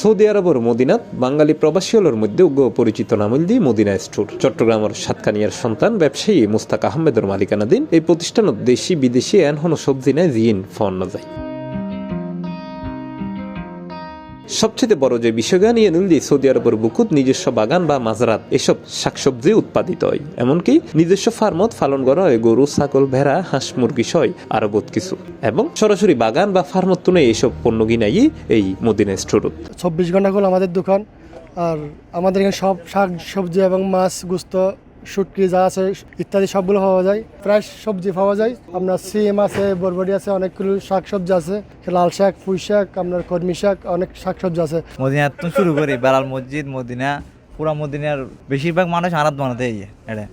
Saudi আরবের মদিনাত বাঙালি প্রবাসীদের মধ্যে পরিচিত নামল দিয়ে মদিনা স্টোর। চট্টগ্রামের সাতকানিয়ার সন্তান ব্যবসায়ী মুস্তাক আহমেদের মালিকানাধীন এই প্রতিষ্ঠানত দেশি বিদেশি এনহনো সবজি নেয় জিন ফন্ন যায়। সবচেয়ে বড় যে বিষয়টা নিয়ে নিলদি সৌদি আরবের বুকুত নিজস্ব বাগান বা মাজারাত এসব শাকসবজি উৎপাদিত হয়, এমনকি নিজস্ব ফার্মত পালন করা হয় গরু, ছাগল, ভেড়া, হাঁস, মুরগি সহ আরো বহুত কিছু, এবং সরাসরি বাগান বা ফার্মত তুলে এইসব পণ্য কিনাই এই মদিনা স্টোরত। 24 ঘন্টা করে আমাদের দোকান। আর আমাদের এখানে সব শাক সবজি এবং মাছ, গুস্ত, শুটকি যা আছে ইত্যাদি সবগুলো পাওয়া যায়। প্রায় সবজি পাওয়া যায়। আপনার সিম আছে, বরবটি আছে, অনেকগুলো শাক সবজি আছে, লাল শাক, পুঁই শাক, আপনার কর্মী শাক, অনেক শাক সবজি আছে। মদিনা তো শুরু করি বেলাল মসজিদ, মদিনা পুরা মদিনার বেশিরভাগ মানুষ আরাত বানাতে এটা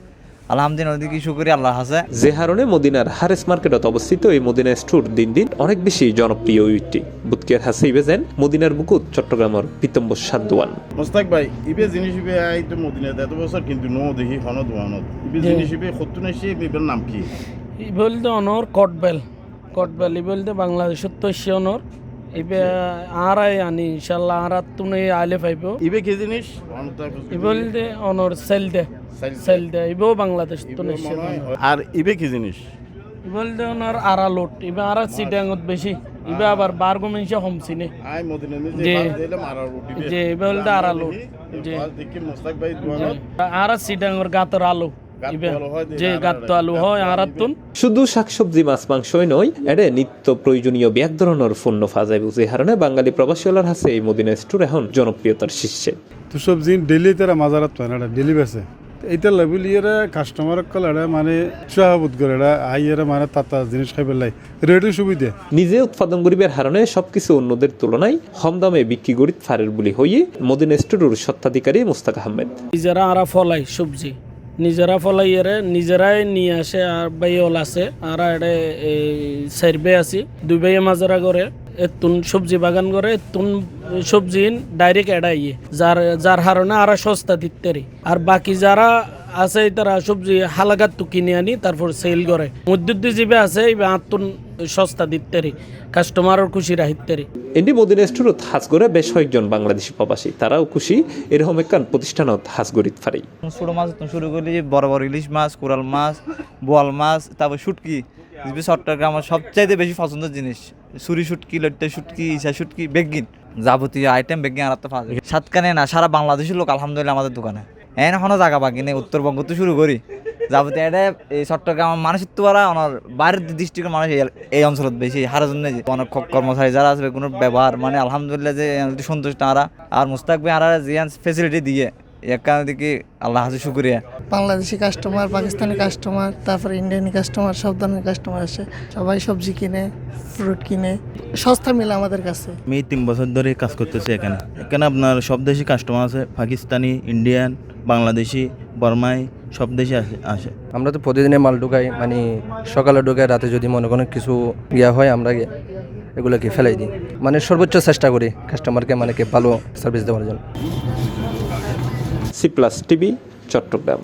আলহামদুলিল্লাহ কিছু করি আল্লাহ আছে। যে হারণে মদিনার হারেস মার্কেটত অবস্থিত এই মদিনা স্টোর দিন দিন অনেক বেশি জনপ্রিয় উইটি বুতকের হাসে ইবেজেন মদিনার বুকুত চট্টগ্রামের পিতম্বর সাদওয়ান মোস্তাক ভাই ইবে জিনিস ইবে আই তো মদিনাতে এত বছর কিন্তু নো দেখি হনদ ওয়ানত ইবে জিনিস ইবে খতুন এসে ইবের নাম কি? ই বলতে অনর কটবেল ই বলতে বাংলাদেশের তো এসে অনর ইবে আরাই আনি ইনশাআল্লাহ আরাত তুনে আইলে পাইবো। ইবে কি জিনিস? ই বলতে অনর সেল দে ইবেও বাংলাদেশ তো এসে। আর ইবে কি জিনিস? ই বলতে অনর আরালোট ইবে আরা সিটাঙ্গত বেশি ইবে আবার বারগো মেনশে হোমসিনে আই মদিনা যে জি। বার দিলাম আর রুটি যে ইবে বলতে আরালোট যে দেখি মোস্তাক ভাই দোয়ানত আরা সিটাঙ্গর গাতর আলু ইবে যে গাত্ত আলু হয় আরাতুন। শুধু শাকসবজি, মাছ, মাংসই নয়, এডে নিত্য প্রয়োজনীয় ব্যাগ ধরনের পণ্য পাওয়া যায়। যে হারণে বাঙালি প্রবাসীদের হাতে এই মদিনা স্টোর এখন জনপ্রিয়তার শীর্ষে। তো সবজি ডেলি তারা মাজারাত পায় না, ডেলি বেছে এইটা লেভেল ইয়েরা কাস্টমার কল এটা মানে উৎসাহবোধ করে এটা আইয়েরা মানে তাতা জিনিস খাইবে লাই রেডি সুবিধা। নিজে উৎপাদন করিবার হারণে সবকিছু অন্যদের তুলনায় কম দামে বিক্রি করি ফারের বলি হইয়ে মদিনা স্টোরের স্বত্বাধিকারী মুস্তাক আহমেদ। নিজেরা আরা ফলাই সবজি নিজেরা ফলাই এরে নিজেরাই নিয়ে আসে। আর বাইল আছে আর এটা সাইরবে আছি দুই ভাইয়ে মাজারা করে এতুন সবজি বাগান করে এতুন সবজি ডাইরেক্ট এড়াইয়ে যার হারণে আরা সস্তা দিতে। আর বাকি যারা আছে তারা সবজি হালাকাত তো কিনে আনি তারপর সেল করে। মধ্যে জিবে আছে আতুন সস্তা দিতে কাস্টমারের খুশি রাহিতে। এটি মদিনা স্টোরত হাজ করে বেশ কয়েকজন বাংলাদেশি প্রবাসী, তারাও খুশি এরকম একখান প্রতিষ্ঠানত হাজ গরিত ফারি। ছোট মাছ শুরু করলে বড় বড় ইলিশ মাছ, কোরাল মাছ, বোয়াল মাছ, তারপর শুটকি। চট্টগ্রামের সবচাইতে বেশি পছন্দের জিনিস সুরি শুটকি, লট্টা শুটকি, ইসা শুটকি, বেগিন যাবতীয় আইটেম বেগিন আর পাওয়া যায়। সাতকানে না সারা বাংলাদেশের লোক আলহামদুলিল্লাহ আমাদের দোকানে এখনো জায়গা বাকি নেই। উত্তরবঙ্গ তো শুরু করি যাবতীয় এটা এই চট্টগ্রামের মানুষের তো আমার বাইরের ডিস্ট্রিক্টের মানুষ এই অঞ্চলত বেশি হারার জন্য অনেক কর্মচারী যারা আসবে কোনো ব্যবহার মানে আলহামদুলিল্লাহ যে সন্তুষ্ট তারা। আর মুস্তাক ভাই আর যে ফেসিলিটি দিয়ে একখানে দেখি আল্লাহ হাজে শুক্রিয়া। বাংলাদেশি কাস্টমার, পাকিস্তানি কাস্টমার, তারপরে ইন্ডিয়ানি কাস্টমার, সব ধরনের কাস্টমার আসে। সবাই সবজি কিনে, ফ্রুট কিনে, সস্তা মিলে আমাদের কাছে। আমি 3 বছর ধরে কাজ করতেছি এখানে। এখানে আপনার সব দেশি কাস্টমার আছে, পাকিস্তানি, ইন্ডিয়ান, বাংলাদেশি, বর্মাই, সব দেশে আসে। আমরা তো প্রতিদিনে মাল ঢুকাই, মানে সকালে ঢুকাই, রাতে যদি মনে কোনো কিছু ইয়া হয় আমরা এগুলোকে ফেলাই দিই। মানে সর্বোচ্চ চেষ্টা করি কাস্টমারকে মানে ভালো সার্ভিস দেওয়ার জন্য। C+ TV, Chittagong.